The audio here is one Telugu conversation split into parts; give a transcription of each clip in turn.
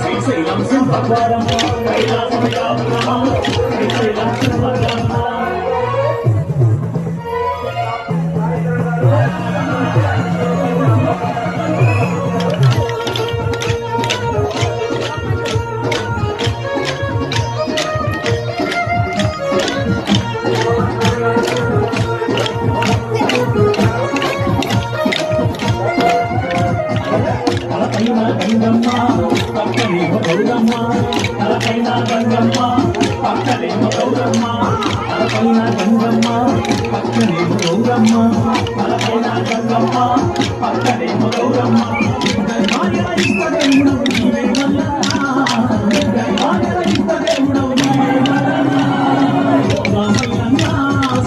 శ్రీశైలం సింహద్వారం గంగమ్మ పక్కనేమో గౌరమ్మ తలపైన గంగమ్మ పక్కనేమో గౌరమ్మ తలపైన గంగమ్మ పక్కనేమో గౌరమ్మ తలపైన గంగమ్మ పక్కనేమో గౌరమ్మ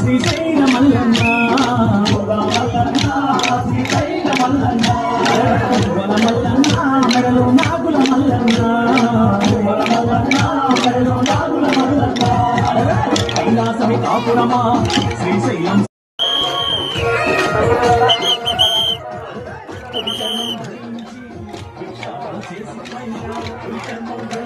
శ్రీశైల మల్లన్న శ్రీశైల మల్లన్న మెడలో నాగుల మల్లన్న మెడలో నాగుల మల్లన్న కైలాసమి కాపురమా శ్రీశైలం చేసి